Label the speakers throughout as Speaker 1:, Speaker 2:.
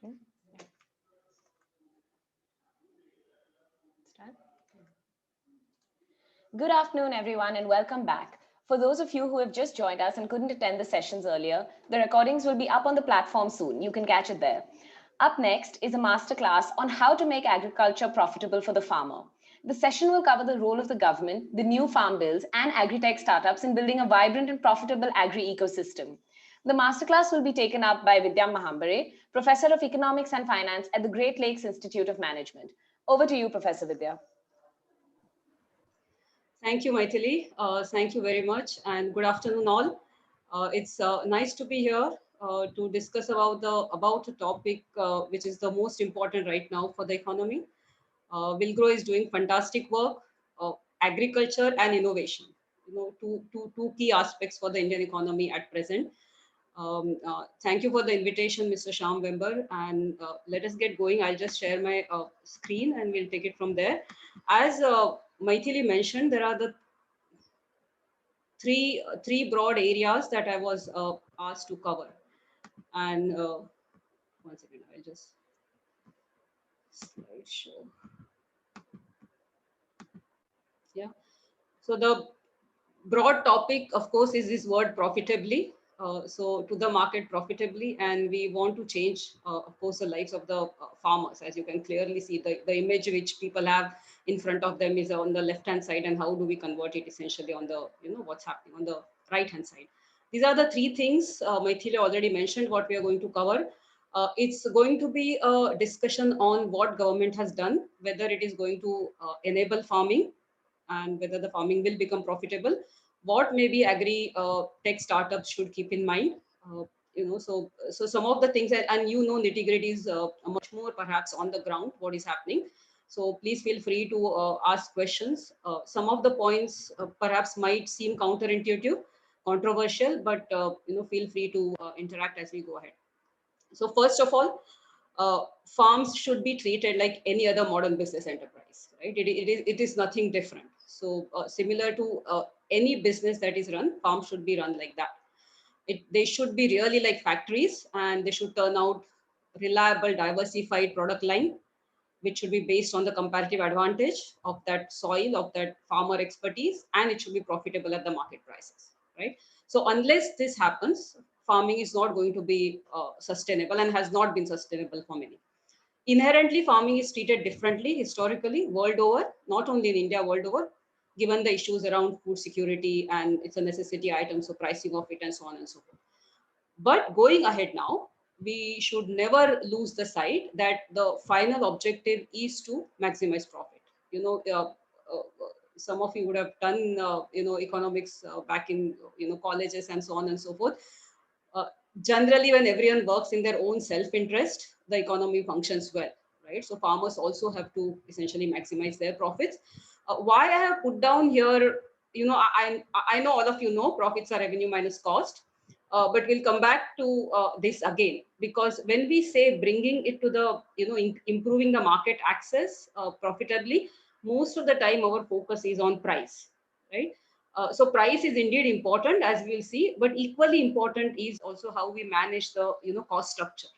Speaker 1: Okay. Start. Good afternoon, everyone, and welcome back. For those of you who have just joined us and couldn't attend the sessions earlier, the recordings will be up on the platform soon. You can catch it there. Up next is a masterclass on how to make agriculture profitable for the farmer. The session will cover the role of the government, the new farm bills, and agri-tech startups in building a vibrant and profitable agri-ecosystem. The masterclass will be taken up by Vidya Mahambare, Professor of Economics and Finance at the Great Lakes Institute of Management. Over to you, Professor Vidya.
Speaker 2: Thank you, Maithili. Thank you very much, and good afternoon, all. It's nice to be here to discuss about a topic which is the most important right now for the economy. Wilgrow is doing fantastic work, agriculture and innovation. Two key aspects for the Indian economy at present. Thank you for the invitation, Mr. Shyam Wember, and let us get going. I'll just share my screen and we'll take it from there. As Maithili mentioned, there are the three broad areas that I was asked to cover. And one second, I'll just slideshow. Yeah. So the broad topic, of course, is this word profitably. So to the market profitably, and we want to change, of course, the lives of the farmers. As you can clearly see, the image which people have in front of them is on the left-hand side, and how do we convert it essentially on the, what's happening on the right-hand side. These are the three things Maithili already mentioned what we are going to cover. It's going to be a discussion on what government has done, whether it is going to enable farming, and whether the farming will become profitable, what maybe agri tech startups should keep in mind. So some of the things, and nitty gritty is much more perhaps on the ground what is happening. So please feel free to ask questions. Some of the points perhaps might seem counterintuitive, controversial, but feel free to interact as we go ahead. So first of all, farms should be treated like any other modern business enterprise, right? It is nothing different. So similar to any business that is run, farms should be run like that. They should be really like factories, and they should turn out reliable, diversified product line, which should be based on the comparative advantage of that soil, of that farmer expertise, and it should be profitable at the market prices, right? So unless this happens, farming is not going to be sustainable and has not been sustainable for many. Inherently, farming is treated differently historically, world over, not only in India, world over, given the issues around food security and it's a necessity item, so pricing of it and so on and so forth. But going ahead now, we should never lose the sight that the final objective is to maximize profit. Some of you would have done, economics back in, colleges and so on and so forth. Uh, Generally, when everyone works in their own self-interest, the economy functions well, right? So farmers also have to essentially maximize their profits. Why I have put down here, I know all of you know profits are revenue minus cost, but we'll come back to this again, because when we say bringing it to the, improving the market access profitably, most of the time our focus is on price, right? So price is indeed important, as we'll see, but equally important is also how we manage the, cost structure,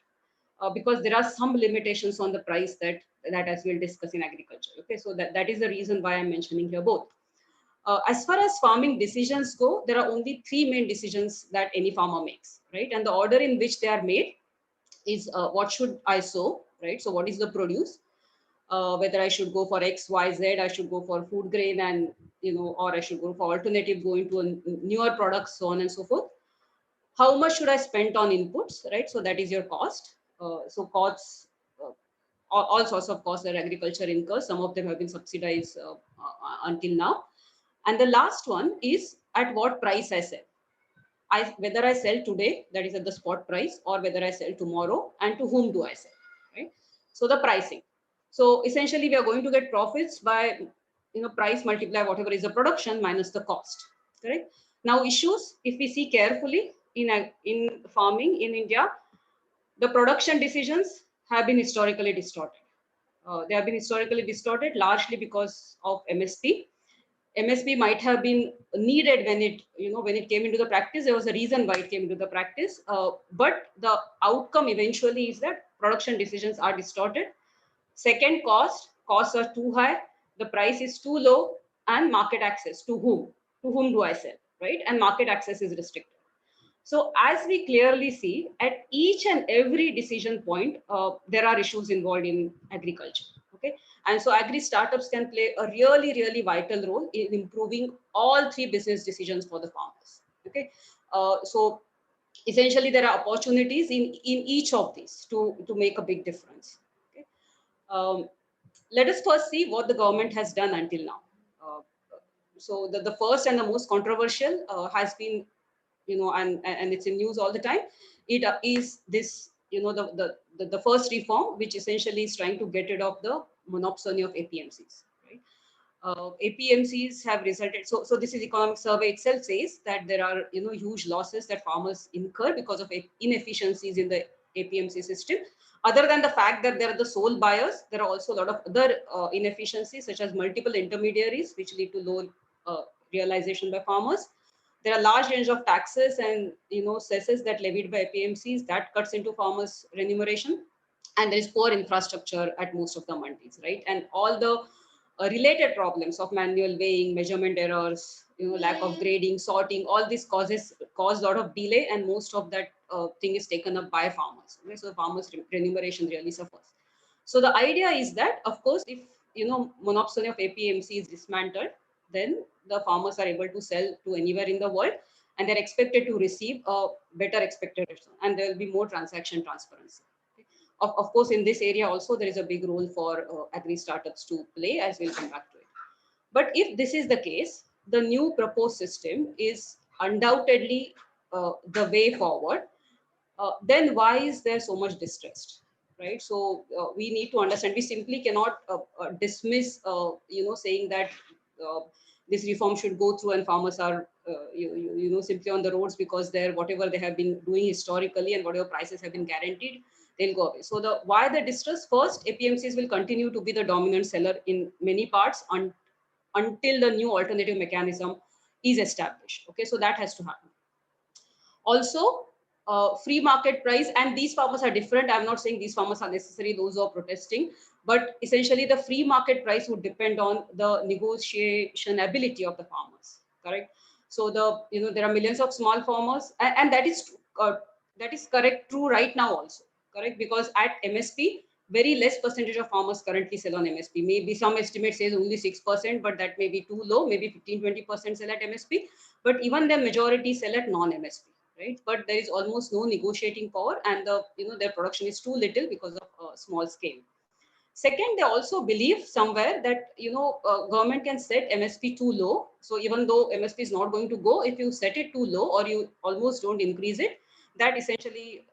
Speaker 2: because there are some limitations on the price that as we'll discuss in agriculture. Okay, so that is the reason why I'm mentioning here both. As far as farming decisions go, there are only three main decisions that any farmer makes, right? And the order in which they are made is what should I sow, right? So what is the produce? Whether I should go for X, Y, Z, I should go for food grain, and or I should go for alternative, go into a newer products, so on and so forth. How much should I spend on inputs, right? So that is your cost. So costs, all sorts of costs that agriculture incurs. Some of them have been subsidized until now. And the last one is at what price I sell. Whether I sell today, that is at the spot price, or whether I sell tomorrow, and to whom do I sell, right? So the pricing. So essentially, we are going to get profits by price multiply whatever is the production minus the cost, correct? Now issues, if we see carefully in farming in India, the production decisions have been historically distorted. They have been historically distorted largely because of MSP. MSP might have been needed when it, when it came into the practice. There was a reason why it came into the practice, but the outcome eventually is that production decisions are distorted. Second, costs are too high, the price is too low, and market access to whom? To whom do I sell, right? And market access is restricted. So as we clearly see, at each and every decision point, there are issues involved in agriculture. Okay, and so agri startups can play a really, really vital role in improving all three business decisions for the farmers. Okay, so essentially there are opportunities in each of these to make a big difference. Okay, let us first see what the government has done until now. Uh, so the first and the most controversial has been, and it's in news all the time. It is this, the first reform, which essentially is trying to get rid of the monopsony of APMCs. Right? APMCs have resulted. So this is economic survey itself says that there are, huge losses that farmers incur because of inefficiencies in the APMC system. Other than the fact that they are the sole buyers, there are also a lot of other inefficiencies, such as multiple intermediaries, which lead to low realization by farmers. There are large range of taxes and, cesses that levied by APMCs that cuts into farmers' remuneration, and there is poor infrastructure at most of the mandis, right? And all the related problems of manual weighing, measurement errors, lack of grading, sorting, all this cause a lot of delay, and most of that thing is taken up by farmers. Okay? So the farmers' remuneration really suffers. So the idea is that, of course, if monopsony of APMC is dismantled, then the farmers are able to sell to anywhere in the world, and they're expected to receive a better expected return, and there will be more transaction transparency. Of course, in this area also, there is a big role for agri startups to play, as we'll come back to it. But if this is the case, the new proposed system is undoubtedly the way forward. Then why is there so much distrust, right? So we need to understand. We simply cannot dismiss, saying that this reform should go through and farmers are, simply on the roads because they're whatever they have been doing historically and whatever prices have been guaranteed, they'll go away. So the why the distrust? First, APMCs will continue to be the dominant seller in many parts until the new alternative mechanism is established. Okay, so that has to happen. Also, free market price, and these farmers are different. I'm not saying these farmers are necessarily those who are protesting, but essentially the free market price would depend on the negotiation ability of the farmers. Correct. So there are millions of small farmers, and that is correct, true right now also. Correct, because at MSP, very less percentage of farmers currently sell on MSP. Maybe some estimate says only 6%, but that may be too low. Maybe 15-20% sell at MSP, but even the majority sell at non-MSP. Right, but there is almost no negotiating power, and their production is too little because of small scale. Second, they also believe somewhere that government can set MSP too low. So even though MSP is not going to go, if you set it too low or you almost don't increase it, that essentially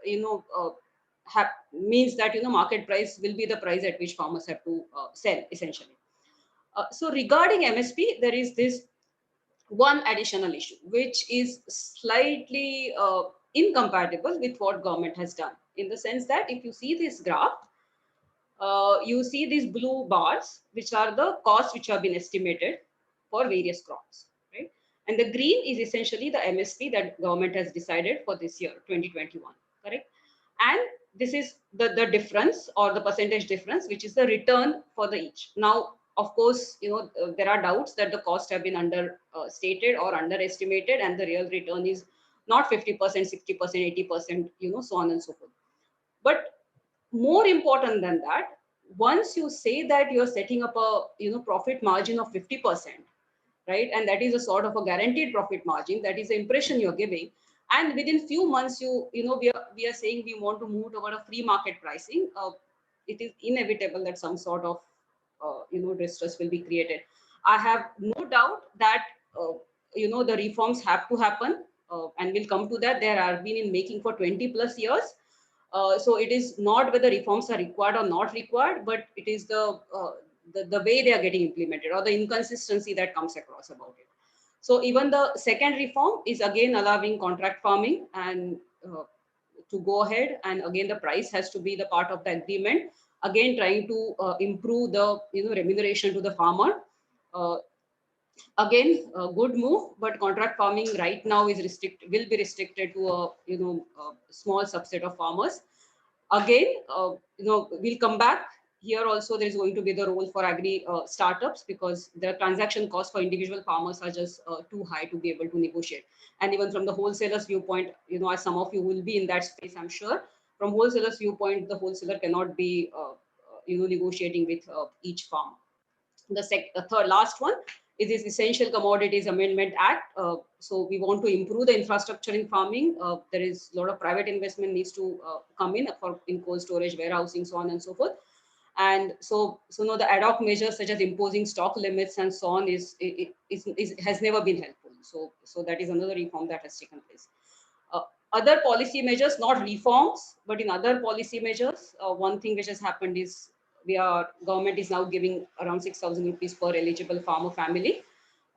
Speaker 2: means that market price will be the price at which farmers have to sell essentially. So regarding MSP, there is this one additional issue, which is slightly incompatible with what government has done, in the sense that if you see this graph, you see these blue bars, which are the costs which have been estimated for various crops, right? And the green is essentially the MSP that government has decided for this year, 2021, correct? And this is the difference, or the percentage difference, which is the return for the each. Now, of course, there are doubts that the costs have been understated or underestimated, and the real return is not 50%, 60%, 80%, so on and so forth. But more important than that, once you say that you're setting up a profit margin of 50%, right, and that is a sort of a guaranteed profit margin, that is the impression you're giving, and within few months we are saying we want to move toward a free market pricing, it is inevitable that some sort of distress will be created. I have no doubt that the reforms have to happen, and we'll come to that. There have been in making for 20 plus years. So it is not whether reforms are required or not required, but it is the way they are getting implemented, or the inconsistency that comes across about it. So even the second reform is again allowing contract farming and to go ahead, and again the price has to be the part of the agreement. Again, trying to improve the remuneration to the farmer. Again, a good move, but contract farming right now is will be restricted to a small subset of farmers. Again, we'll come back here. Also, there is going to be the role for agri startups, because the transaction costs for individual farmers are just too high to be able to negotiate. And even from the wholesalers viewpoint, as some of you will be in that space, I'm sure, from wholesalers viewpoint, the wholesaler cannot be negotiating with each farmer. The third last one is this Essential Commodities Amendment Act. So we want to improve the infrastructure in farming. There is a lot of private investment needs to come in cold storage, warehousing, so on and so forth. And so now the ad hoc measures such as imposing stock limits and so on has never been helpful. So that is another reform that has taken place. Other policy measures, not reforms, but in other policy measures, one thing which has happened is government is now giving around 6,000 rupees per eligible farmer family.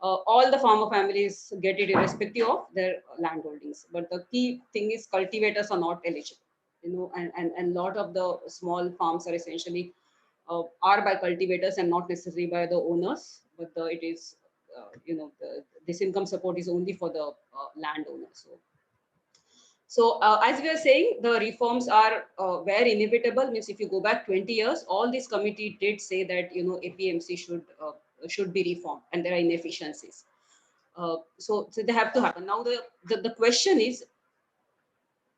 Speaker 2: All the farmer families get it irrespective of their land holdings. But the key thing is cultivators are not eligible, and lot of the small farms are essentially are by cultivators and not necessarily by the owners. But it is, this income support is only for the landowners. So as we are saying, the reforms are were inevitable. Means if you go back 20 years, all this committee did say that APMC should be reformed, and there are inefficiencies. So they have to happen. Now the question is,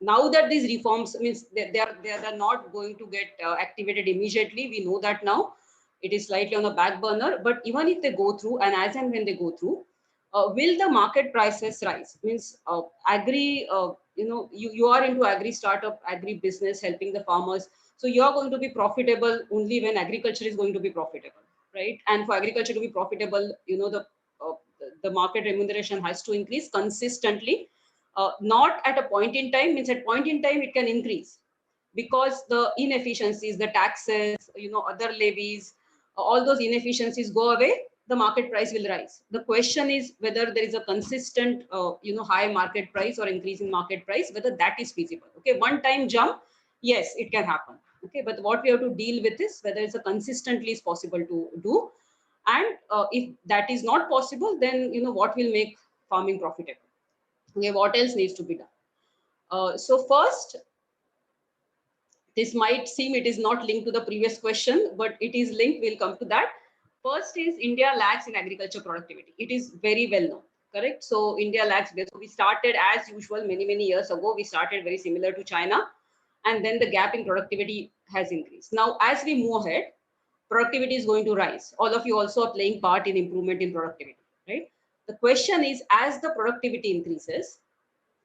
Speaker 2: now that these reforms means they are not going to get activated immediately. We know that now it is slightly on the back burner. But even if they go through, and as and when they go through, will the market prices rise? Means agri, you are into agri startup, agri business, helping the farmers. So you are going to be profitable only when agriculture is going to be profitable, right? And for agriculture to be profitable, the market remuneration has to increase consistently. Not at a point in time. Means at point in time it can increase, because the inefficiencies, the taxes, other levies, all those inefficiencies go away, the market price will rise. The question is whether there is a consistent high market price or increase in market price, whether that is feasible. Okay, one time jump, yes, it can happen. Okay, but what we have to deal with is whether it's a consistently is possible to do. And if that is not possible, then what will make farming profitable. Okay, what else needs to be done? So first, this might seem it is not linked to the previous question, but it is linked. We'll come to that. First is India lags in agriculture productivity. It is very well known, correct? So India lags. So we started as usual many years ago. We started very similar to China, and then the gap in productivity has increased. Now, as we move ahead, productivity is going to rise. All of you also are playing part in improvement in productivity, right? The question is, as the productivity increases,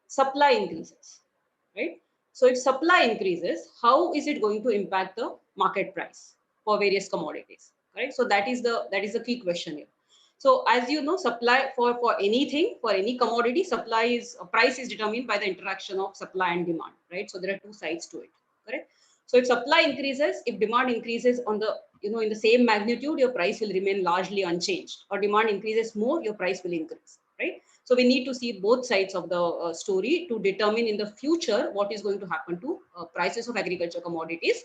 Speaker 2: supply increases, right? So if supply increases, how is it going to impact the market price for various commodities, right? So that is the key question here. So as you know, supply for anything, for any commodity, price is determined by the interaction of supply and demand, right? So there are two sides to it, correct? So if supply increases, if demand increases on the in the same magnitude, your price will remain largely unchanged. Or demand increases more, your price will increase, right? So we need to see both sides of the story to determine in the future what is going to happen to prices of agriculture commodities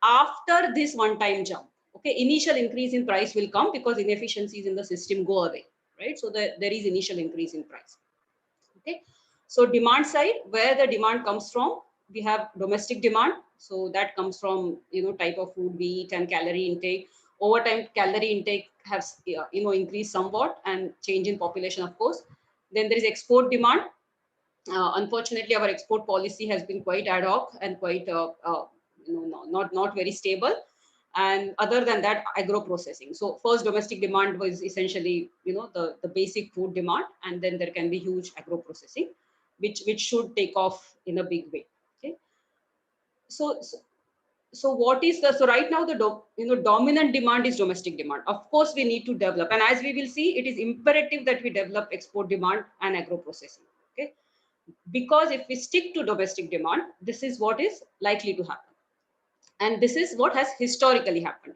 Speaker 2: after this one-time jump. Okay, initial increase in price will come because inefficiencies in the system go away, right? So there is initial increase in price. Okay, so demand side, where the demand comes from, we have domestic demand. So that comes from type of food we eat and calorie intake. Over time, calorie intake has increased somewhat, and change in population, of course. Then there is export demand. Unfortunately, our export policy has been quite ad hoc and quite not very stable. And other than that, agro processing. So first, domestic demand was essentially the basic food demand, and then there can be huge agro processing, which should take off in a big way. Okay, so what is so right now the dominant demand is domestic demand. Of course, we need to develop, and as we will see, it is imperative that we develop export demand and agro processing. Okay, because if we stick to domestic demand, this is what is likely to happen, and this is what has historically happened.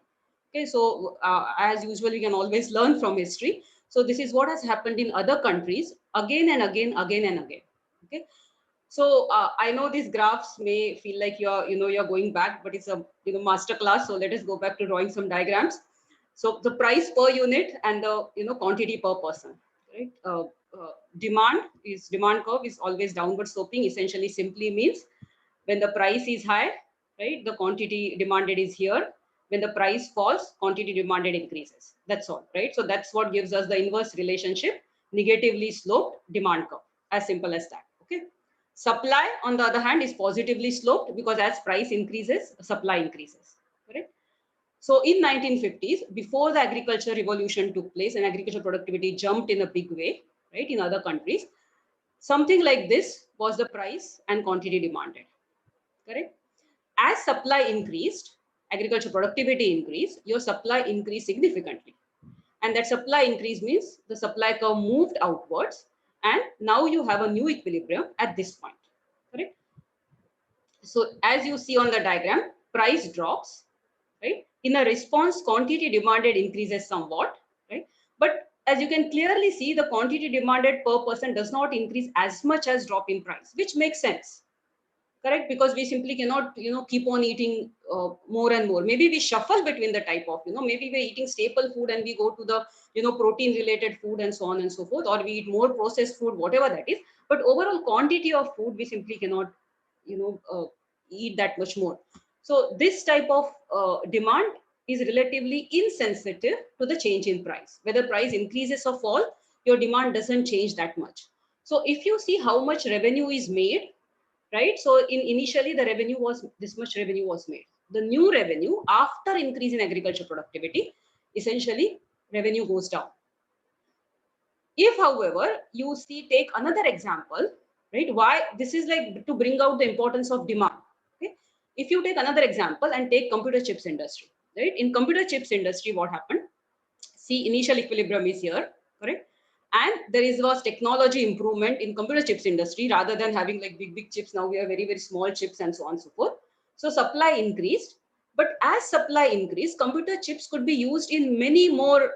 Speaker 2: Okay, so as usual, we can always learn from history. So this is what has happened in other countries again and again. Okay, so I know these graphs may feel like you're going back, but it's a master class. So let us go back to drawing some diagrams. So the price per unit and the quantity per person, right? Demand curve is always downward sloping. Essentially, simply means when the price is high, right, the quantity demanded is here. When the price falls, quantity demanded increases. That's all, right? So that's what gives us the inverse relationship, negatively sloped demand curve. As simple as that. Okay. Supply, on the other hand, is positively sloped because as price increases, supply increases. Correct. So in 1950s, before the agriculture revolution took place and agricultural productivity jumped in a big way, right, in other countries, something like this was the price and quantity demanded. Correct. As supply increased, agriculture productivity increased, your supply increased significantly. And that supply increase means the supply curve moved outwards, and now you have a new equilibrium at this point. Correct. So as you see on the diagram, price drops, right? In a response, quantity demanded increases somewhat, right? But as you can clearly see, the quantity demanded per person does not increase as much as drop in price, which makes sense. Correct, because we simply cannot keep on eating more and more. Maybe we shuffle between the type of maybe we're eating staple food and we go to the protein related food and so on and so forth, or we eat more processed food, whatever that is. But overall quantity of food we simply cannot eat that much more. So this type of demand is relatively insensitive to the change in price. Whether price increases or fall, your demand doesn't change that much. So if you see how much revenue is made, right? So initially the revenue was this much revenue was made. The new revenue after increase in agriculture productivity, essentially revenue goes down. If, however, you see, take another example, right? Why this is like to bring out the importance of demand. Okay. If you take another example and take computer chips industry, right? In computer chips industry, what happened? See, initial equilibrium is here, correct? And there was technology improvement in computer chips industry. Rather than having like big chips, now we have very small chips and so on and so forth. So supply increased, but as supply increased, computer chips could be used in many more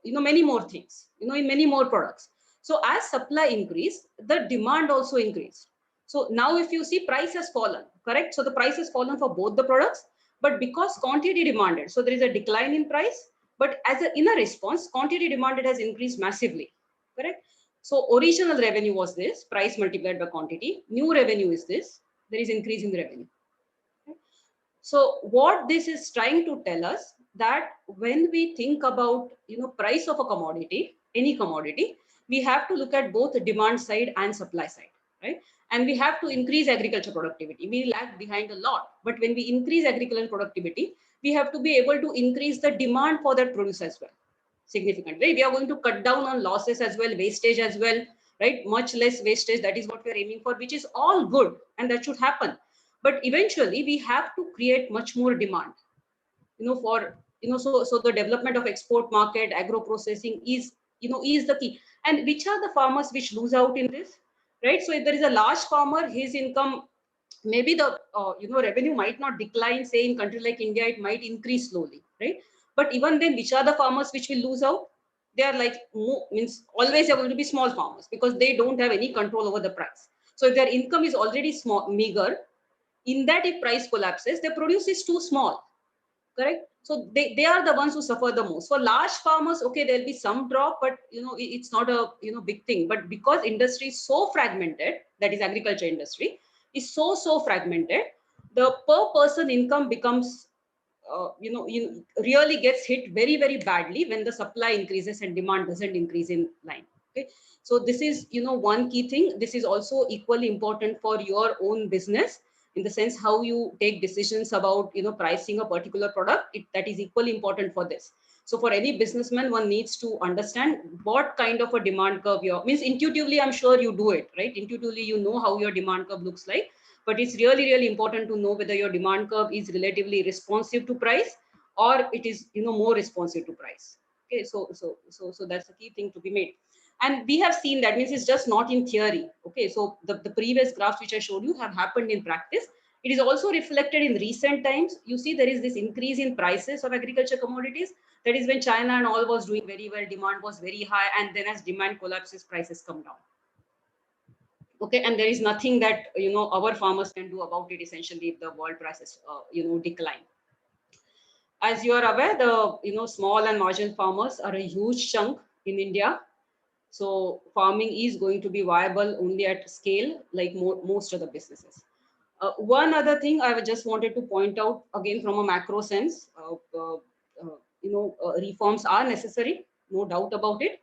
Speaker 2: many more things, in many more products. So as supply increased, the demand also increased. So now if you see, price has fallen, correct? So the price has fallen for both the products, but because quantity demanded, so there is a decline in price. But in a response, quantity demanded has increased massively, correct? So original revenue was this, price multiplied by quantity. New revenue is this, there is increase in the revenue. Okay? So what this is trying to tell us, that when we think about price of a commodity, any commodity, we have to look at both the demand side and supply side, right? And we have to increase agriculture productivity. We lag behind a lot, but when we increase agricultural productivity, we have to be able to increase the demand for that produce as well significantly. We are going to cut down on losses as well, wastage as well, right? Much less wastage. That is what we are aiming for, which is all good, and that should happen. But eventually, we have to create much more demand, for so the development of export market, agro processing is is the key. And which are the farmers which lose out in this, right? So if there is a large farmer, his income, maybe the revenue might not decline. Say in country like India, it might increase slowly, right? But even then, which are the farmers which will lose out? They are like means always are going to be small farmers, because they don't have any control over the price. So if their income is already small, meager, in that if price collapses, their produce is too small, correct? So they are the ones who suffer the most. For large farmers, okay, there'll be some drop, but it's not a big thing. But because industry is so fragmented, that is agriculture industry is so fragmented, the per person income becomes really gets hit very badly when the supply increases and demand doesn't increase in line. Okay, so this is one key thing. This is also equally important for your own business, in the sense how you take decisions about pricing a particular product. That is equally important for this. So for any businessman, one needs to understand what kind of a demand curve means intuitively. I'm sure you do it, right? Intuitively, you know how your demand curve looks like. But it's really important to know whether your demand curve is relatively responsive to price, or it is more responsive to price. Okay, so that's the key thing to be made. And we have seen that, means it's just not in theory. Okay, so the previous graphs which I showed you have happened in practice. It is also reflected in recent times. You see there is this increase in prices of agriculture commodities. That is when China and all was doing very well, demand was very high, and then as demand collapses, prices come down. Okay, and there is nothing that our farmers can do about it, essentially, if the world prices decline. As you are aware, the small and marginal farmers are a huge chunk in India. So farming is going to be viable only at scale, like most of the businesses. One other thing I just wanted to point out again from a macro sense, reforms are necessary, no doubt about it.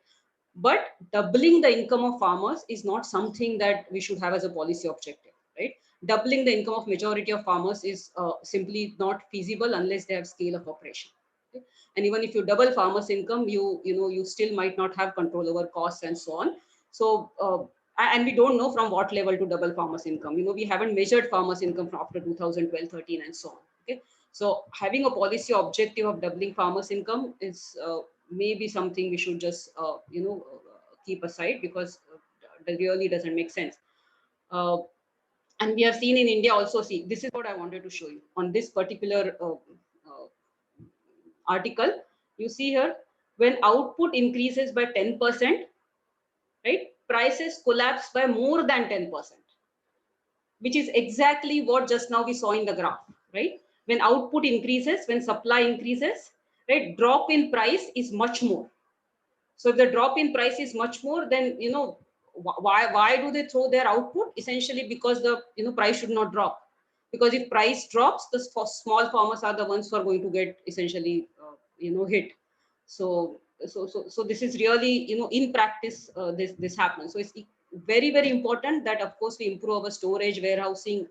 Speaker 2: But doubling the income of farmers is not something that we should have as a policy objective, right? Doubling the income of majority of farmers is simply not feasible unless they have scale of operation. Okay? And even if you double farmers' income, you still might not have control over costs and so on. So and we don't know from what level to double farmers' income. We haven't measured farmers' income from after 2012, 13, and so on. Okay, so having a policy objective of doubling farmers' income is maybe something we should just keep aside, because that really doesn't make sense. And we have seen in India also. See, this is what I wanted to show you on this particular article. You see here, when output increases by 10%, right, prices collapse by more than 10%, which is exactly what just now we saw in the graph, right? When output increases, when supply increases, right, drop in price is much more. So if the drop in price is much more, then why do they throw their output? Essentially because the price should not drop. Because if price drops, the small farmers are the ones who are going to get essentially hit. So this is really in practice this happens. So it's very, very important that of course we improve our storage, warehousing,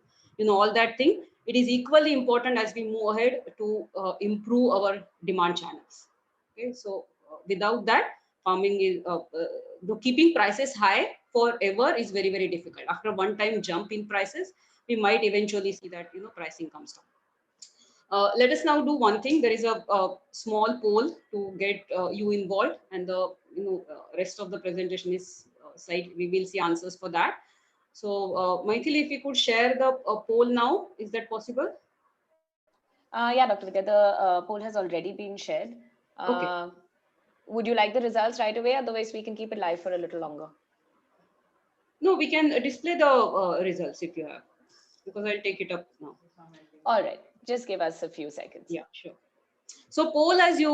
Speaker 2: all that thing. It is equally important as we move ahead to improve our demand channels. Okay, so without that, farming is keeping prices high forever is very, very difficult. After one time jump in prices, we might eventually see that pricing comes down. Let us now do one thing. There is a small poll to get you involved, and the rest of the presentation is site. We will see answers for that. So, Maithili, if you could share the poll now, is that possible?
Speaker 1: Yeah, Dr. Vidya, the poll has already been shared.
Speaker 2: Okay.
Speaker 1: Would you like the results right away? Otherwise, we can keep it live for a little longer.
Speaker 2: No, we can display the results if you have, because I'll take it up now.
Speaker 1: All right, just give us a few seconds.
Speaker 2: Yeah, sure. So poll, as you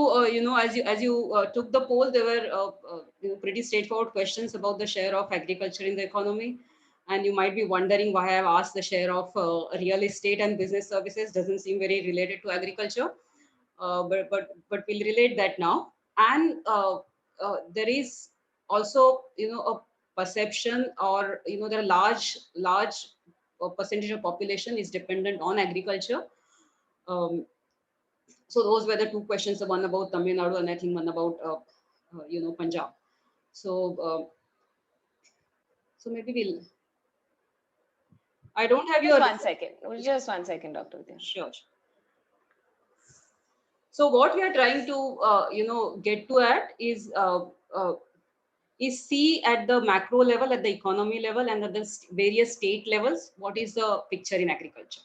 Speaker 2: took the poll, there were pretty straightforward questions about the share of agriculture in the economy, and you might be wondering why I've asked the share of real estate and business services. Doesn't seem very related to agriculture, but we'll relate that now. And there is also a perception, or there are large percentage of population is dependent on agriculture. So those were the two questions, the one about Tamil Nadu and I think one about Punjab. So so maybe I don't have
Speaker 1: just one second. Just 1 second, Dr. Vidya.
Speaker 2: Sure. So what we are trying to get to at is see at the macro level, at the economy level, and at the various state levels, what is the picture in agriculture.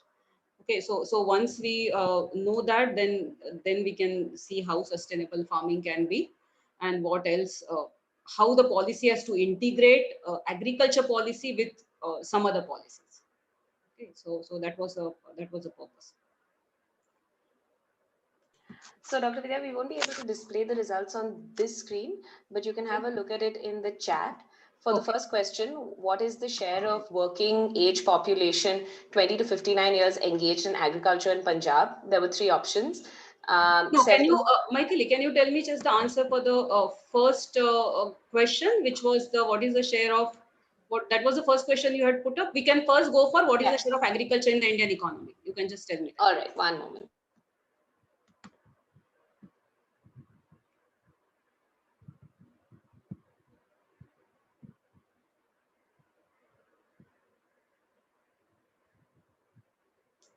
Speaker 2: Okay, so once we know that, then we can see how sustainable farming can be, and what else, how the policy has to integrate agriculture policy with some other policies. Okay, so that was a purpose.
Speaker 1: So, Dr. Vidya, we won't be able to display the results on this screen, but you can have a look at it in the chat. For the first question, what is the share of working age population 20 to 59 years engaged in agriculture in Punjab? There were 3 options.
Speaker 2: Can you, Maithili, can you tell me just the answer for the first question, which was what is the share of, that was the first question you had put up. We can first go for what is the share of agriculture in the Indian economy. You can just tell me.
Speaker 1: All right, one moment.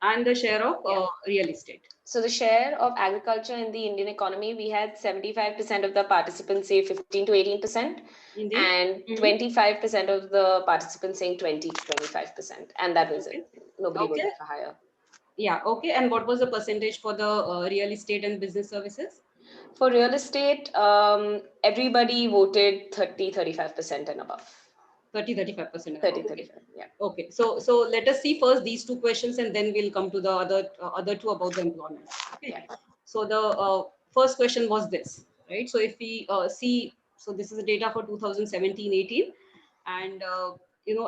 Speaker 2: And the share of real estate.
Speaker 1: So the share of agriculture in the Indian economy, we had 75% of the participants say 15 to 18%, and 25% of the participants saying 20 to 25%. And that was it. Nobody voted for higher.
Speaker 2: Yeah, okay. And what was the percentage for the real estate and business services?
Speaker 1: For real estate, everybody voted 30-35% and above.
Speaker 2: 30-35%.
Speaker 1: 30-35%. Yeah.
Speaker 2: Okay. So let us see first these two questions, and then we'll come to the other two about the employment. Okay. Yeah. So the first question was this, right? So if we see, so this is the data for 2017-18, and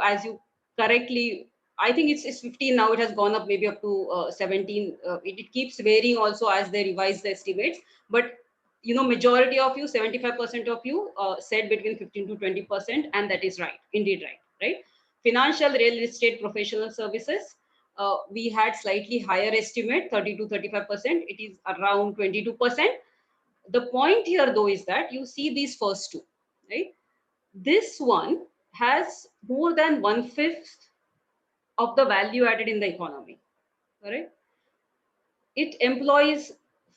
Speaker 2: as you correctly, I think it's 15 now. It has gone up maybe up to 17. It keeps varying also as they revise the estimates. But majority of you, 75% of you said between 15 to 20%, and that is right, indeed right, right? Financial, real estate, professional services. We had slightly higher estimate, 30 to 35%. It is around 22%. The point here, though, is that you see these first two, right? This one has more than 1/5 of the value added in the economy, correct? It employs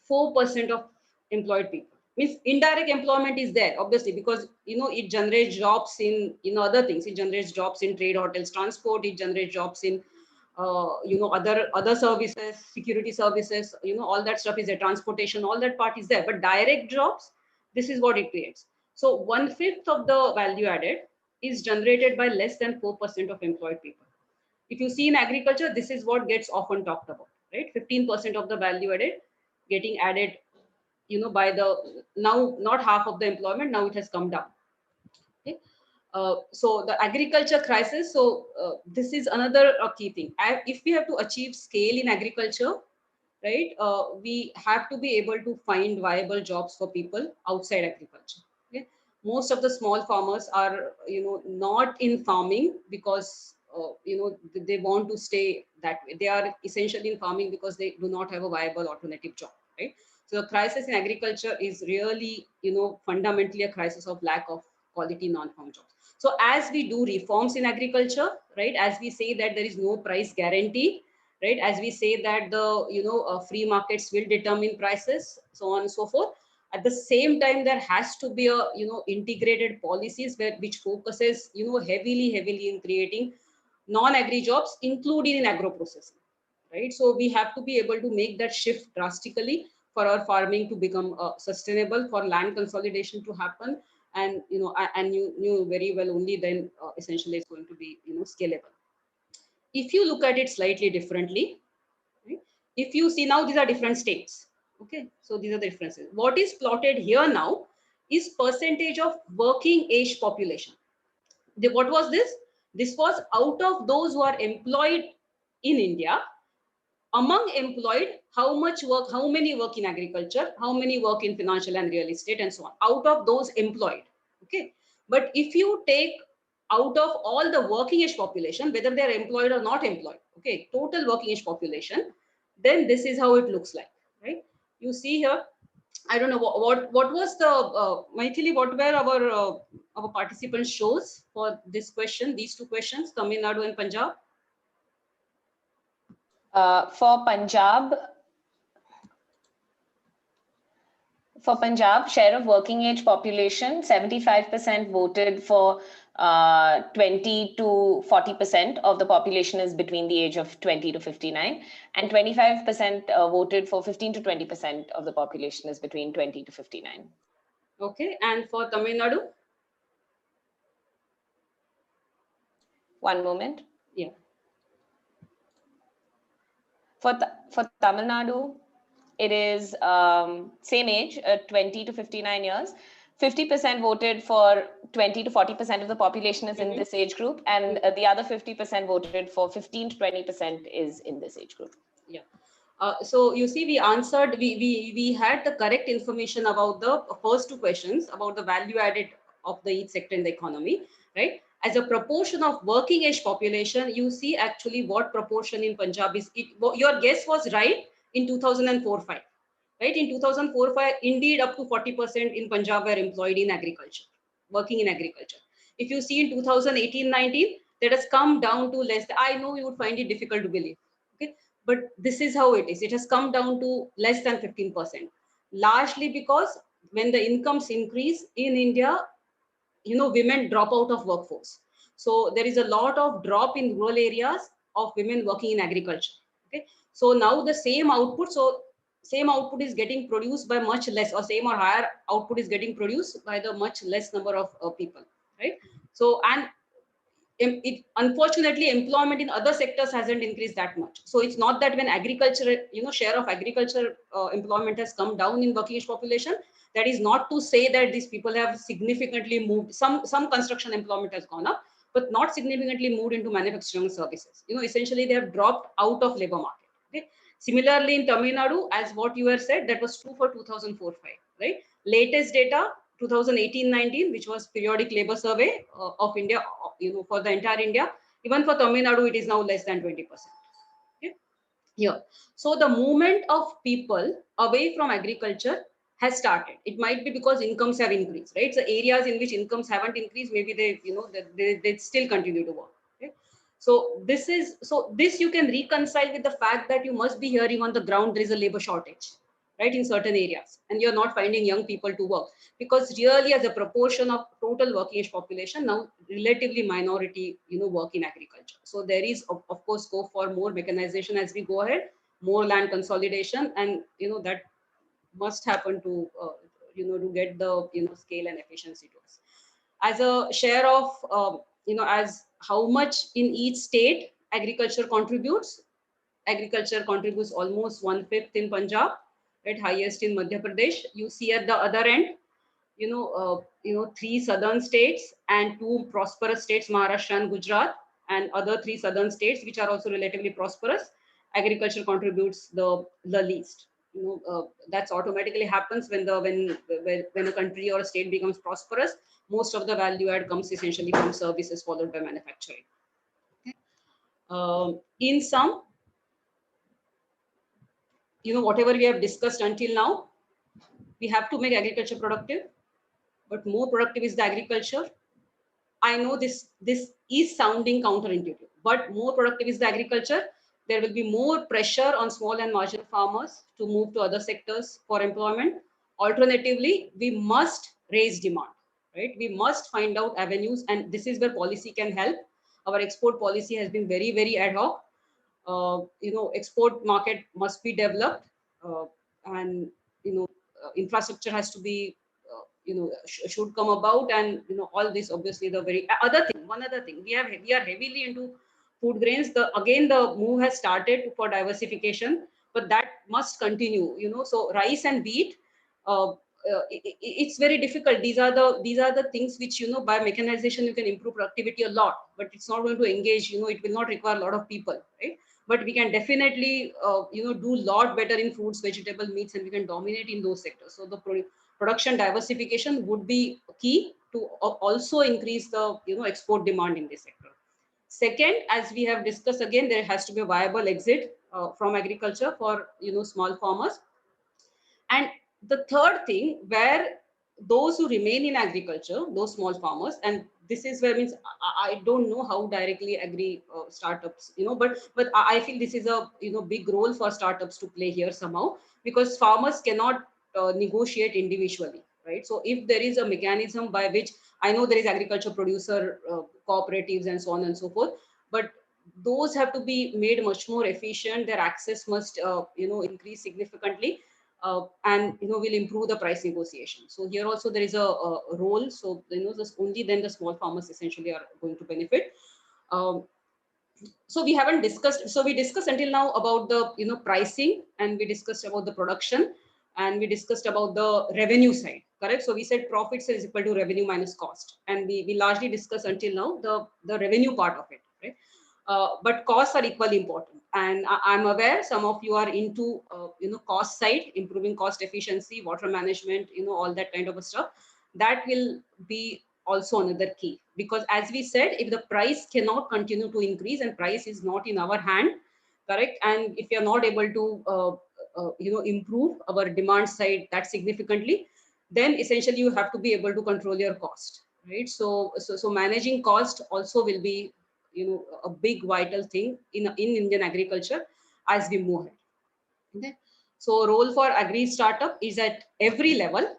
Speaker 2: 4% of employed people. Means indirect employment is there, obviously, because it generates jobs in other things. It generates jobs in trade, hotels, transport. It generates jobs in other services, security services. All that stuff is there. Transportation, all that part is there. But direct jobs, this is what it creates. So 1/5 of the value added is generated by less than 4% of employed people. If you see in agriculture, this is what gets often talked about, right? 15% of the value added getting added, by the now not half of the employment, now it has come down. Okay. So the agriculture crisis. So this is another key thing. If we have to achieve scale in agriculture, right, we have to be able to find viable jobs for people outside agriculture. Okay. Most of the small farmers are, not in farming because, they want to stay that way. They are essentially in farming because they do not have a viable alternative job, right? So the crisis in agriculture is really, fundamentally a crisis of lack of quality non-farm jobs. So as we do reforms in agriculture, right, as we say that there is no price guarantee, right, as we say that the free markets will determine prices, so on and so forth, at the same time there has to be a integrated policies which focuses heavily in creating non-agri jobs, including in agro processing, right? So we have to be able to make that shift drastically for our farming to become sustainable, for land consolidation to happen, and and you knew very well, only then essentially it's going to be scalable. If you look at it slightly differently, right? If you see now, these are different states. Okay, so these are the differences. What is plotted here now is percentage of working age population. What was this? This was out of those who are employed in India. Among employed, how much work, how many work in agriculture, how many work in financial and real estate, and so on. Out of those employed. Okay, but if you take out of all the working age population, whether they are employed or not employed, okay, total working age population, then this is how it looks like, right? You see here, I don't know what was the Maithili, what were our participants shows for this question, these two questions, Tamil Nadu and Punjab?
Speaker 1: For Punjab, share of working age population, 75% voted for 20 to 40% of the population is between the age of 20 to 59, and 25% voted for 15 to 20% of the population is between 20 to 59.
Speaker 2: Okay, and for Tamil Nadu?
Speaker 1: One moment.
Speaker 2: Yeah.
Speaker 1: For Tamil Nadu, it is same age, 20 to 59 years. 50% voted for 20 to 40% of the population is in this age group, and the other 50% voted for 15 to 20% is in this age group.
Speaker 2: Yeah. So you see, we answered, we had the correct information about the first two questions about the value added of the each sector in the economy, right? As a proportion of working age population, you see actually what proportion in Punjab is. Your guess was right in 2004-5, right? In 2004-5, indeed up to 40% in Punjab were employed in agriculture, working in agriculture. If you see in 2018-19, that has come down to less. I know you would find it difficult to believe, okay? But this is how it is. It has come down to less than 15%, largely because when the incomes increase in India, women drop out of workforce. So there is a lot of drop in rural areas of women working in agriculture. Okay. So now the same output, is getting produced by much less, or same or higher output is getting produced by the much less number of people, right? So, and unfortunately, employment in other sectors hasn't increased that much. So it's not that when agriculture, share of agriculture employment has come down in working age population, that is not to say that these people have significantly moved. Some construction employment has gone up, but not significantly moved into manufacturing services. Essentially they have dropped out of labor market. Okay. Similarly, in Tamil Nadu, as what you have said, that was true for 2004-05, right? Latest data, 2018-19, which was periodic labor survey of India, for the entire India. Even for Tamil Nadu, it is now less than 20%. Okay? Here. So the movement of people away from agriculture has started. It might be because incomes have increased, right? So areas in which incomes haven't increased, maybe they still continue to work. Okay? So this you can reconcile with the fact that you must be hearing on the ground there is a labor shortage, right, in certain areas, and you're not finding young people to work, because really as a proportion of total working age population, now relatively minority work in agriculture. So there is of course scope for more mechanization as we go ahead, more land consolidation, and that must happen to to get the scale and efficiency to us. As a share of as how much in each state agriculture contributes almost 1/5 in Punjab, at highest in Madhya Pradesh. You see at the other end, 3 southern states and 2 prosperous states, Maharashtra and Gujarat, and other 3 southern states which are also relatively prosperous. Agriculture contributes the least. That's automatically happens when a country or a state becomes prosperous. Most of the value add comes essentially from services, followed by manufacturing. Okay. In sum, whatever we have discussed until now, we have to make agriculture productive, but more productive is the agriculture. I know this is sounding counterintuitive, but more productive is the agriculture. There will be more pressure on small and marginal farmers to move to other sectors for employment. Alternatively, we must raise demand, right? We must find out avenues, and this is where policy can help. Our export policy has been very, very ad hoc. Export market must be developed, and infrastructure has to be should come about, and all this obviously the very one other thing, we are heavily into food grains. The move has started for diversification, but that must continue. So rice and wheat, it's very difficult. These are the things which by mechanization you can improve productivity a lot, but it's not going to engage. It will not require a lot of people, right? But we can definitely do a lot better in fruits, vegetable, meats, and we can dominate in those sectors. So the production diversification would be key to also increase the export demand in this sector. Second, as we have discussed, again, there has to be a viable exit from agriculture for small farmers. And the third thing, where those who remain in agriculture, those small farmers, and this is where means I don't know how directly agri startups, but I feel this is a big role for startups to play here somehow, because farmers cannot negotiate individually, right? So if there is a mechanism by which, I know there is agriculture producer cooperatives and so on and so forth, but those have to be made much more efficient. Their access must increase significantly. And will improve the price negotiation. So here also there is a role. So only then the small farmers essentially are going to benefit. So we haven't discussed. So we discussed until now about the pricing, and we discussed about the production, and we discussed about the revenue side. Correct. So we said profits is equal to revenue minus cost, and we largely discussed until now the revenue part of it. Right. But costs are equally important, and I'm aware some of you are into cost side, improving cost efficiency, water management, all that kind of a stuff. That will be also another key, because as we said, if the price cannot continue to increase, and price is not in our hand, correct, and if you're not able to improve our demand side that significantly, then essentially you have to be able to control your cost, right? So managing cost also will be a big vital thing in Indian agriculture as we move ahead. Okay. So role for agri startup is at every level,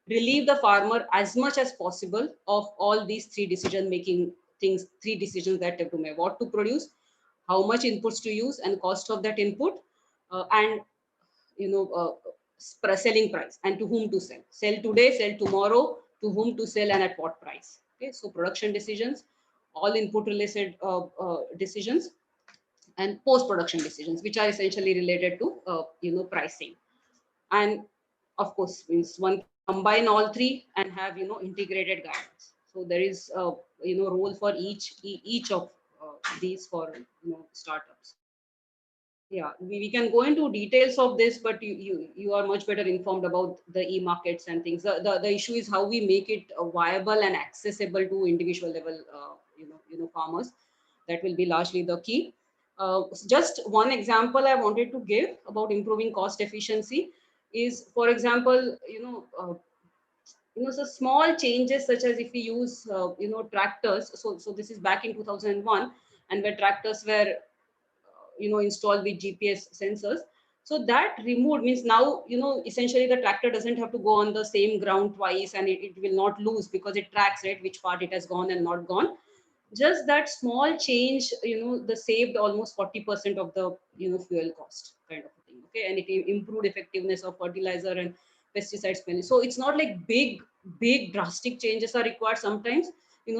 Speaker 2: relieve the farmer as much as possible of all these 3 decision making things, 3 decisions that they have to make: what to produce, how much inputs to use, and cost of that input, and selling price, and to whom to sell today, sell tomorrow, to whom to sell, and at what price. Okay. So production decisions, all input related decisions, and post-production decisions, which are essentially related to pricing. And of course, means one can combine all three and have integrated guidance. So there is role for each of these for startups. Yeah, we can go into details of this, but you are much better informed about the e-markets and things. The issue is how we make it viable and accessible to individual level farmers. That will be largely the key. Just one example I wanted to give about improving cost efficiency is, for example, so small changes such as if we use tractors. So this is back in 2001, and where tractors were installed with GPS sensors. So that removed means now essentially the tractor doesn't have to go on the same ground twice, and it will not lose because it tracks, right, which part it has gone and not gone. Just that small change, the saved almost 40% of the fuel cost kind of a thing. Okay, and it improved effectiveness of fertilizer and pesticide spending. So it's not like big drastic changes are required. Sometimes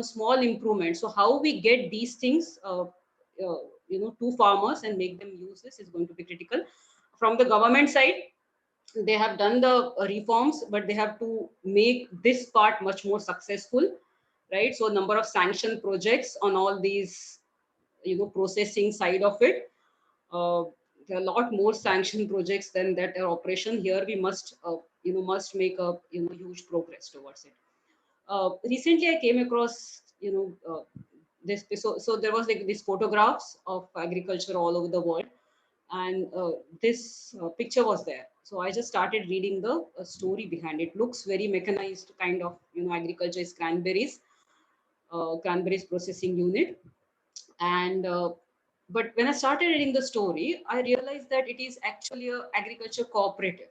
Speaker 2: small improvements. So how we get these things to farmers and make them use this is going to be critical. From the government side, they have done the reforms, but they have to make this part much more successful, right? So number of sanctioned projects on all these processing side of it, there are a lot more sanctioned projects than that are operation. Here we must must make a huge progress towards it. Recently I came across this. So there was like these photographs of agriculture all over the world, and this picture was there. So I just started reading the story behind it. Looks very mechanized kind of agriculture is cranberries processing unit. And but when I started reading the story, I realized that it is actually a agriculture cooperative,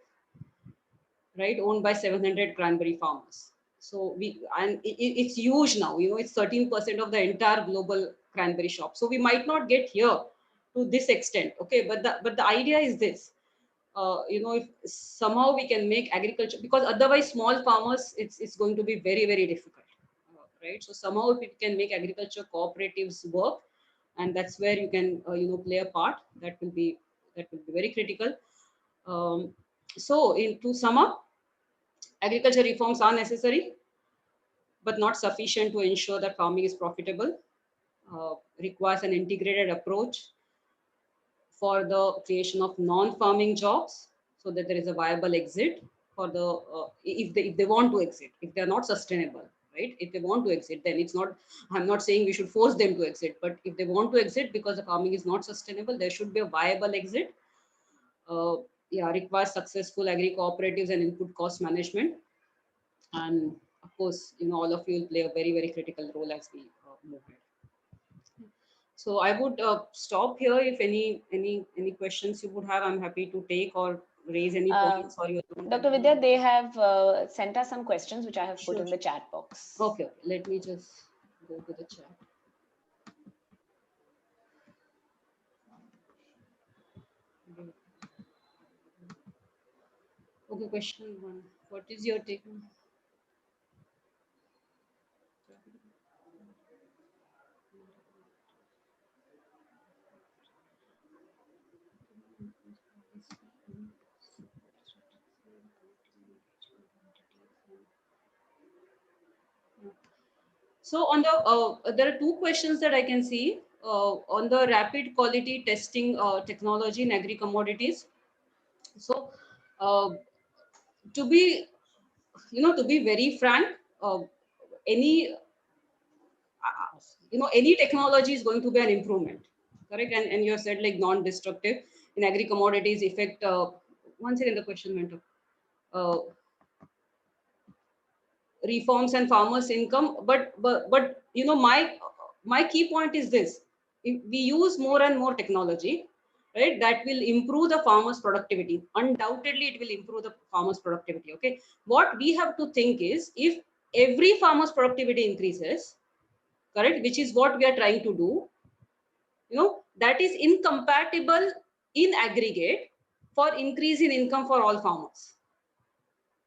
Speaker 2: right, owned by 700 cranberry farmers. So it's huge now. It's 13% of the entire global cranberry shop. So we might not get here to this extent, okay. But the idea is this. If somehow we can make agriculture, because otherwise small farmers, it's going to be very, very difficult, right? So somehow if we can make agriculture cooperatives work, and that's where you can play a part, that will be very critical. To sum up, agriculture reforms are necessary, but not sufficient to ensure that farming is profitable. Requires an integrated approach for the creation of non-farming jobs, so that there is a viable exit for the if they want to exit, if they are not sustainable, right? If they want to exit, then it's not. I'm not saying we should force them to exit, but if they want to exit because the farming is not sustainable, there should be a viable exit. Uh, yeah, requires successful agri cooperatives and input cost management. And of course, all of you will play a very, very critical role as we move ahead. So I would stop here. If any questions you would have, I'm happy to take or raise any points. Or
Speaker 1: Dr. Vidya, they have sent us some questions which I have put in the chat box.
Speaker 2: Okay, let me just go to the chat. Okay, question one. What is your take? So on the there are two questions that I can see on the rapid quality testing technology in agri commodities. So to be very frank, any any technology is going to be an improvement, correct? And you have said like non-destructive in agri commodities effect. One second, the question went up. Reforms and farmers income, but my key point is this: if we use more and more technology, right, that will improve the farmers productivity. Undoubtedly it will improve the farmers productivity. Okay, what we have to think is, if every farmer's productivity increases, correct, which is what we are trying to do, that is incompatible in aggregate for increase in income for all farmers.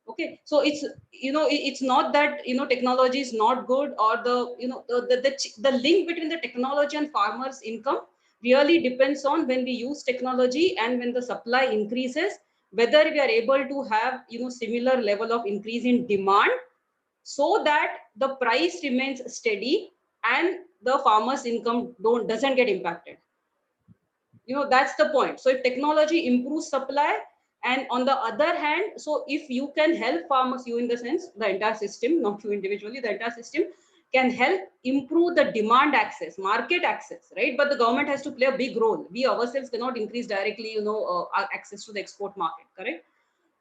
Speaker 2: Okay, so it's, it's not that, technology is not good, or the link between the technology and farmers income really depends on when we use technology and when the supply increases, whether we are able to have, similar level of increase in demand, so that the price remains steady and the farmers income doesn't get impacted. That's the point. So if technology improves supply, and on the other hand, so if you can help farmers, you in the sense the entire system, not you individually, the entire system can help improve the demand access, market access, right? But the government has to play a big role. We ourselves cannot increase directly, our access to the export market, correct?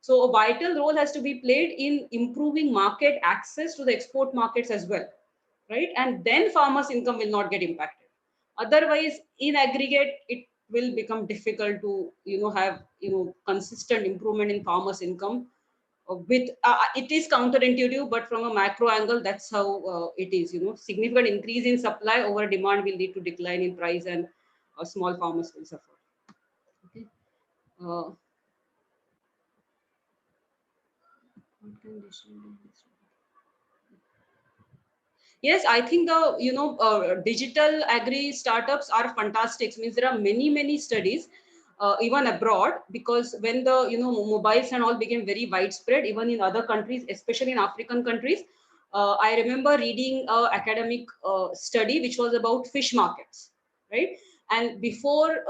Speaker 2: So a vital role has to be played in improving market access to the export markets as well, right? And then farmers income will not get impacted. Otherwise, in aggregate, it will become difficult to, have, consistent improvement in farmers income. With It is counterintuitive, but from a macro angle, that's how it is. Significant increase in supply over demand will lead to decline in price, and small farmers will suffer. Okay. uh, Yes, I think the, digital agri startups are fantastic. Means there are many studies, even abroad, because when the, mobiles and all became very widespread, even in other countries, especially in African countries. I remember reading a academic study which was about fish markets, right? And before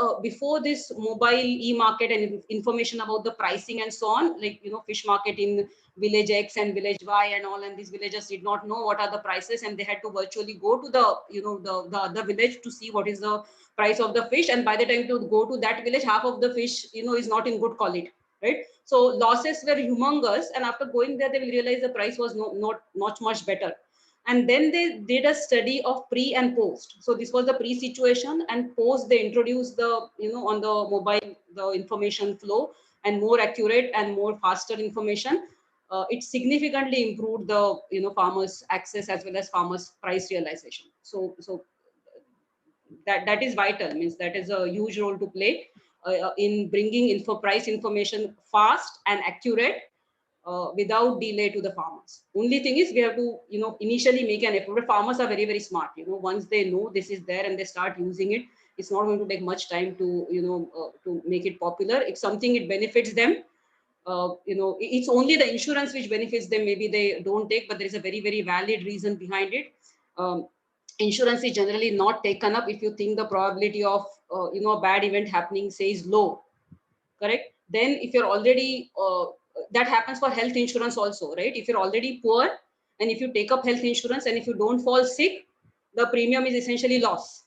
Speaker 2: this mobile e-market and information about the pricing and so on, like, fish market in village X and village Y and all, and these villagers did not know what are the prices, and they had to virtually go to the, the other village to see what is the price of the fish. And by the time to go to that village, half of the fish, is not in good quality, right? So losses were humongous, and after going there, they will realize the price was not much better. And then they did a study of pre and post. So this was the pre situation, and post they introduced the, on the mobile, the information flow, and more accurate and more faster information. It significantly improved the, farmers access as well as farmers price realization. So that is vital. Means that is a huge role to play in bringing price information fast and accurate, without delay to the farmers. Only thing is we have to, initially make an effort. But farmers are very smart. Once they know this is there and they start using it, it's not going to take much time to, to make it popular. If something it benefits them, it's only the insurance which benefits them. Maybe they don't take, but there is a very valid reason behind it. Um, Insurance is generally not taken up if you think the probability of, a bad event happening, say, is low, correct? Then if you're already, that happens for health insurance also, right? If you're already poor, and if you take up health insurance, and if you don't fall sick, the premium is essentially loss,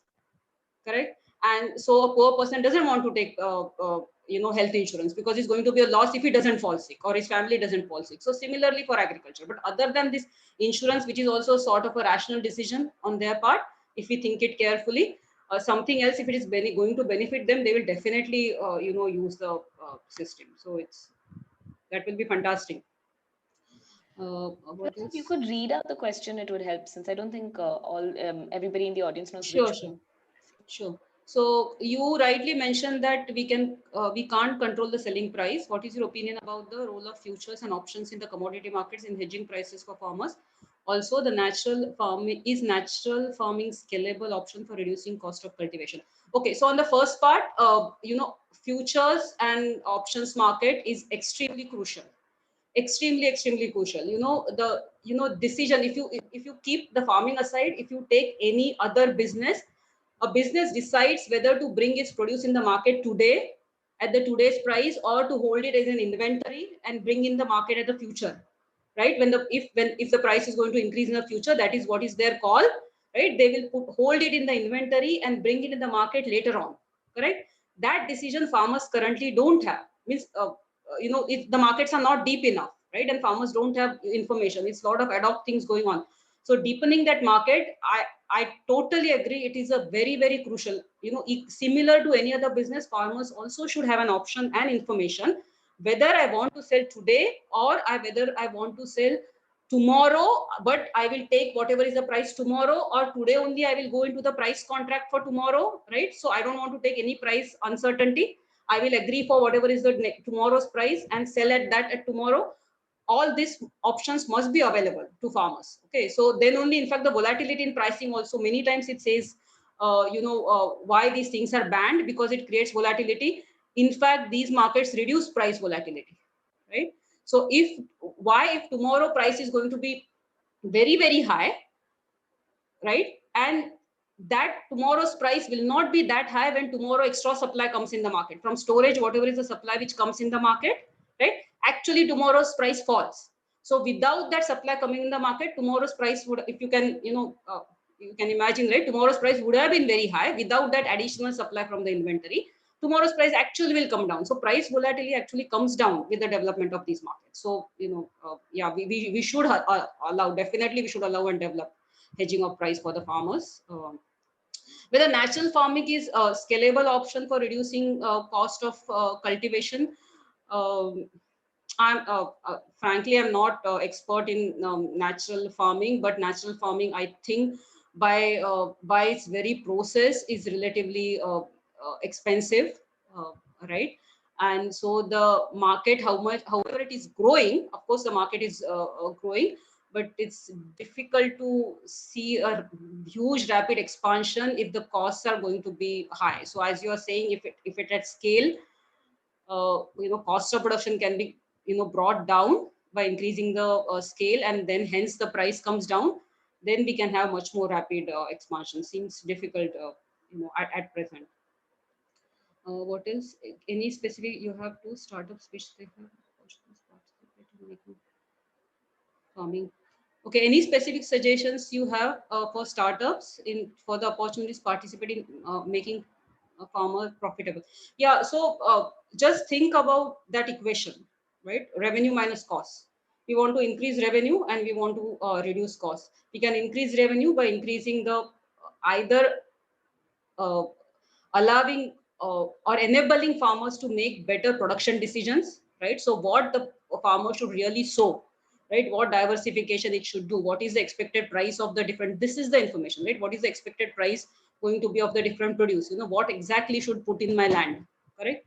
Speaker 2: correct? And so a poor person doesn't want to take, health insurance, because it's going to be a loss if he doesn't fall sick or his family doesn't fall sick. So similarly for agriculture. But other than this insurance, which is also sort of a rational decision on their part, if we think it carefully, something else, if it is going to benefit them, they will definitely, use the system. So that will be fantastic.
Speaker 1: If you could read out the question, it would help, since I don't think everybody in the audience knows
Speaker 2: Sure,
Speaker 1: which
Speaker 2: sure.
Speaker 1: one.
Speaker 2: Sure. So you rightly mentioned that we can't control the selling price. What is your opinion about the role of futures and options in the commodity markets in hedging prices for farmers? Also, the natural farming scalable option for reducing cost of cultivation? Okay, so on the first part, futures and options market is extremely crucial. Extremely crucial. The, decision, if you keep the farming aside, if you take any other business, a business decides whether to bring its produce in the market today at the today's price, or to hold it as an inventory and bring in the market at the future, right? If the price is going to increase in the future, that is what is their call, right? They will hold it in the inventory and bring it in the market later on, correct? That decision farmers currently don't have. Means, if the markets are not deep enough, right, and farmers don't have information, it's a lot of ad hoc things going on. So deepening that market, I totally agree. It is a very crucial. Similar to any other business, farmers also should have an option and information whether I want to sell today, or whether I want to sell tomorrow, but I will take whatever is the price tomorrow, or today only I will go into the price contract for tomorrow, right? So I don't want to take any price uncertainty. I will agree for whatever is the tomorrow's price and sell at that at tomorrow. all these options must be available to farmers. Okay, so then only, in fact, the volatility in pricing also many times it says, why these things are banned, because it creates volatility. In fact, these markets reduce price volatility, right? So if tomorrow price is going to be very, very high, right? And that tomorrow's price will not be that high when tomorrow extra supply comes in the market from storage, whatever is the supply which comes in the market, right? Actually, tomorrow's price falls. So without that supply coming in the market, tomorrow's price would, if you can, you can imagine, right? Tomorrow's price would have been very high without that additional supply from the inventory. Tomorrow's price actually will come down. So price volatility actually comes down with the development of these markets. So, yeah, we should allow, definitely we should allow and develop hedging of price for the farmers. Whether natural farming is a scalable option for reducing cost of cultivation, frankly, I'm not expert in natural farming, but natural farming, I think, by its very process, is relatively expensive, right? And so the market, however it is growing, of course, the market is growing, but it's difficult to see a huge rapid expansion if the costs are going to be high. So as you are saying, if it at scale, cost of production can be brought down by increasing the scale, and then hence the price comes down, then we can have much more rapid expansion. Seems difficult at present. What else? Any specific? You have two startups which they have farming. Okay, any specific suggestions you have for startups for the opportunities participating making a farmer profitable? Yeah, so just think about that equation, right? Revenue minus cost. We want to increase revenue and we want to reduce costs. We can increase revenue by increasing the either uh, allowing or enabling farmers to make better production decisions, right? So what the farmer should really sow, right? What diversification it should do, what is the expected price of the different, this is the information, right? What is the expected price going to be of the different produce, what exactly should put in my land, correct?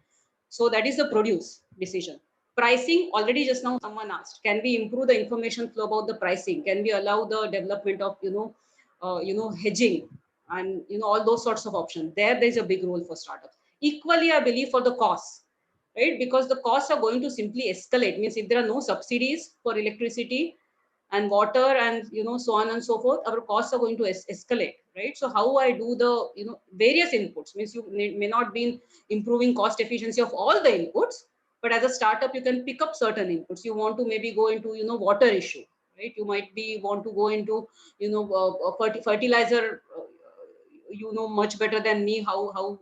Speaker 2: So that is the produce decision. Pricing, already just now someone asked, can we improve the information flow about the pricing? Can we allow the development of hedging and all those sorts of options? There's a big role for startups. Equally, I believe for the costs, right? Because the costs are going to simply escalate. Means if there are no subsidies for electricity and water and so on and so forth, our costs are going to escalate, right? So how I do the various inputs, means you may not be improving cost efficiency of all the inputs, but as a startup you can pick up certain inputs. You want to maybe go into water issue, right? You might be want to go into fertilizer, much better than me how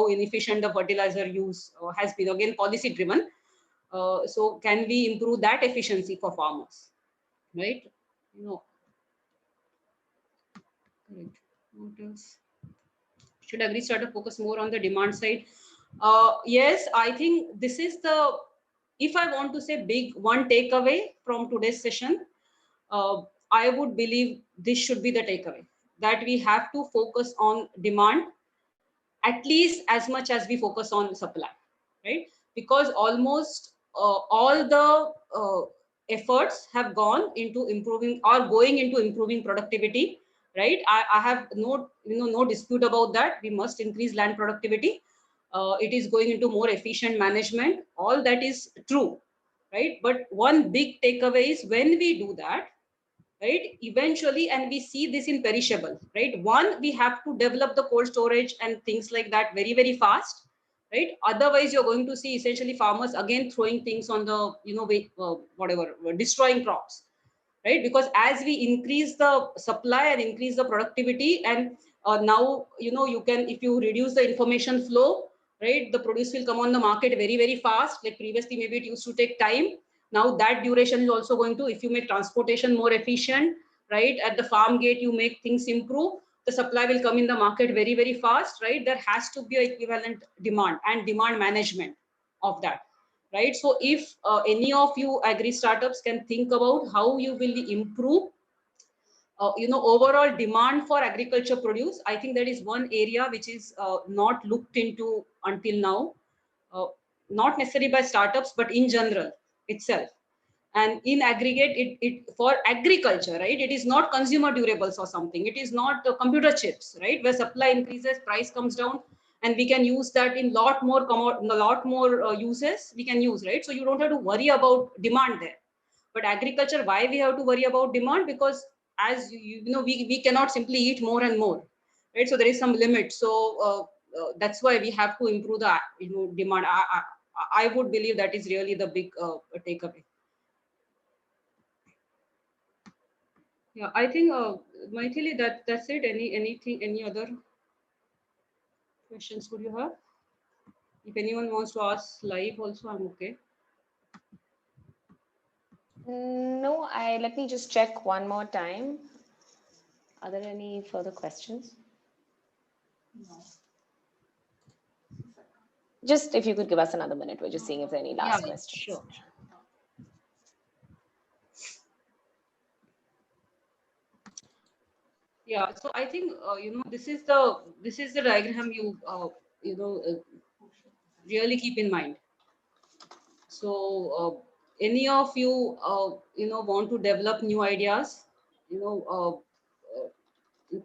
Speaker 2: inefficient the fertilizer use has been, again policy driven. So can we improve that efficiency for farmers, right? Correct. What else? Should agri startup focus more on the demand side? Yes, I think this is the, if I want to say big one takeaway from today's session, I would believe this should be the takeaway, that we have to focus on demand at least as much as we focus on supply, right? Because almost all the efforts have gone into improving or going into improving productivity, right? I have no dispute about that. We must increase land productivity. It is going into more efficient management. All that is true, right? But one big takeaway is when we do that, right, eventually, and we see this in perishable, right? One, we have to develop the cold storage and things like that very, very fast, right? Otherwise, you're going to see essentially farmers again throwing things on the, whatever, destroying crops, right? Because as we increase the supply and increase the productivity, and now, you can, if you reduce the information flow, right, the produce will come on the market very, very fast. Like previously, maybe it used to take time. Now that duration is also going to, if you make transportation more efficient, right, at the farm gate, you make things improve, the supply will come in the market very, very fast, right? There has to be an equivalent demand and demand management of that, right? So if any of you agri startups can think about how you will improve overall demand for agriculture produce, I think that is one area which is not looked into until now, not necessarily by startups but in general itself. And in aggregate, it for agriculture, right? It is not consumer durables or something. It is not computer chips, right? Where supply increases, price comes down, and we can use that in lot more uses we can use, right? So you don't have to worry about demand there. But agriculture, why we have to worry about demand? Because as you know, we cannot simply eat more and more, right? So there is some limit. So that's why we have to improve the demand. I would believe that is really the big takeaway. Yeah, I think Maithili, that's it. Any other questions would you have? If anyone wants to ask live also, I'm okay.
Speaker 1: No, let me just check one more time. Are there any further questions?
Speaker 2: No.
Speaker 1: Just if you could give us another minute, we're just seeing if there are any last questions.
Speaker 2: Sure. Yeah, so I think this is the diagram you really keep in mind. So any of you want to develop new ideas,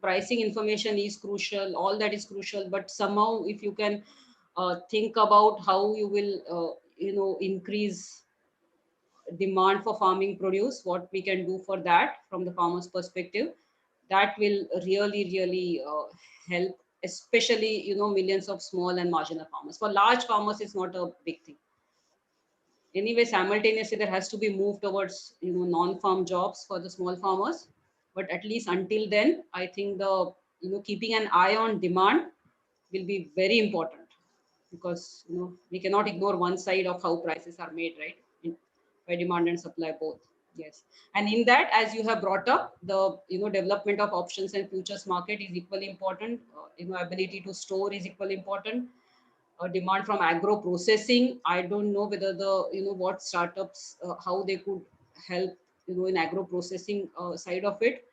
Speaker 2: pricing information is crucial, all that is crucial, but somehow if you can think about how you will increase demand for farming produce, what we can do for that from the farmer's perspective, that will really help, especially millions of small and marginal farmers. For large farmers, it's not a big thing. Anyway, simultaneously there has to be moved towards non-farm jobs for the small farmers, but at least until then, I think the keeping an eye on demand will be very important, because we cannot ignore one side of how prices are made, right? By demand and supply both. Yes, and in that, as you have brought up, the development of options and futures market is equally important. Ability to store is equally important. Demand from agro processing, I don't know whether the what startups how they could help in agro processing side of it.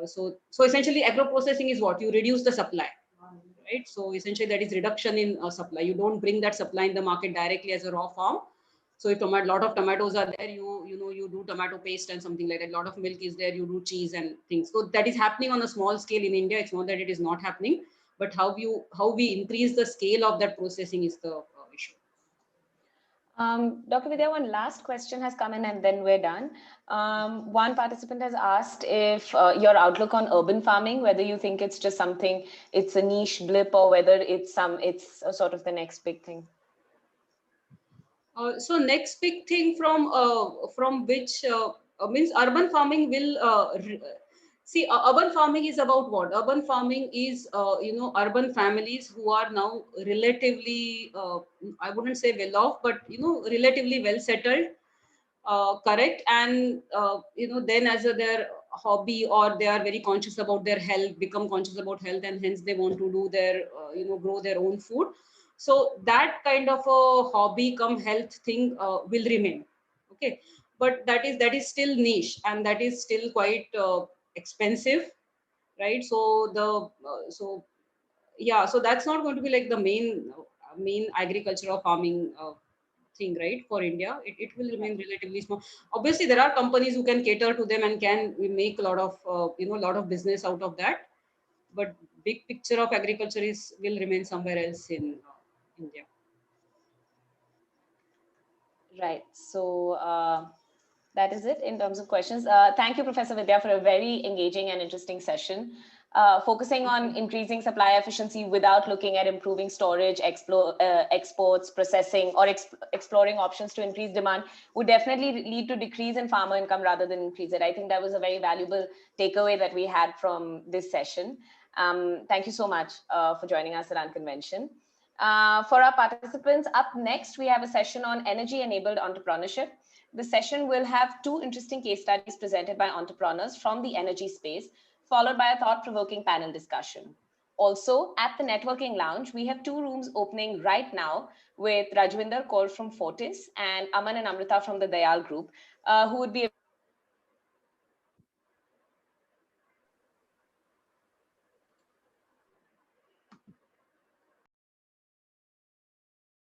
Speaker 2: So essentially agro processing is what you reduce the supply, right? So essentially that is reduction in supply. You don't bring that supply in the market directly as a raw form. So if lot of tomatoes are there, you do tomato paste and something like that. A lot of milk is there, you do cheese and things. So that is happening on a small scale in India. It's not that it is not happening, but how we increase the scale of that processing is the issue.
Speaker 1: Dr. Vidya, one last question has come in and then we're done. One participant has asked if your outlook on urban farming, whether you think it's just something, it's a niche blip, or whether it's sort of the next big thing.
Speaker 2: So next big thing from which means urban farming will see, urban farming is about what? Urban farming is urban families who are now relatively I wouldn't say well off, but relatively well settled, correct, and then as their hobby, or they are very conscious about their health, become conscious about health, and hence they want to do their grow their own food. So that kind of a hobby come health thing will remain, okay, but that is still niche, and that is still quite expensive, right? So so that's not going to be like the main agriculture or farming thing, right? For India, it will remain relatively small. Obviously there are companies who can cater to them and can make a lot of lot of business out of that, but big picture of agriculture will remain somewhere else in India.
Speaker 1: Right. So that is it in terms of questions. Thank you, Professor Vidya, for a very engaging and interesting session. Focusing on increasing supply efficiency without looking at improving storage, exports, processing, or exploring options to increase demand would definitely lead to decrease in farmer income rather than increase it. I think that was a very valuable takeaway that we had from this session. Thank you so much for joining us at Unconvention. For our participants, up next, we have a session on energy-enabled entrepreneurship. The session will have two interesting case studies presented by entrepreneurs from the energy space, followed by a thought-provoking panel discussion. Also, at the Networking Lounge, we have two rooms opening right now with Rajwinder Kaur from Fortis and Aman and Amrita from the Dayal Group, who would be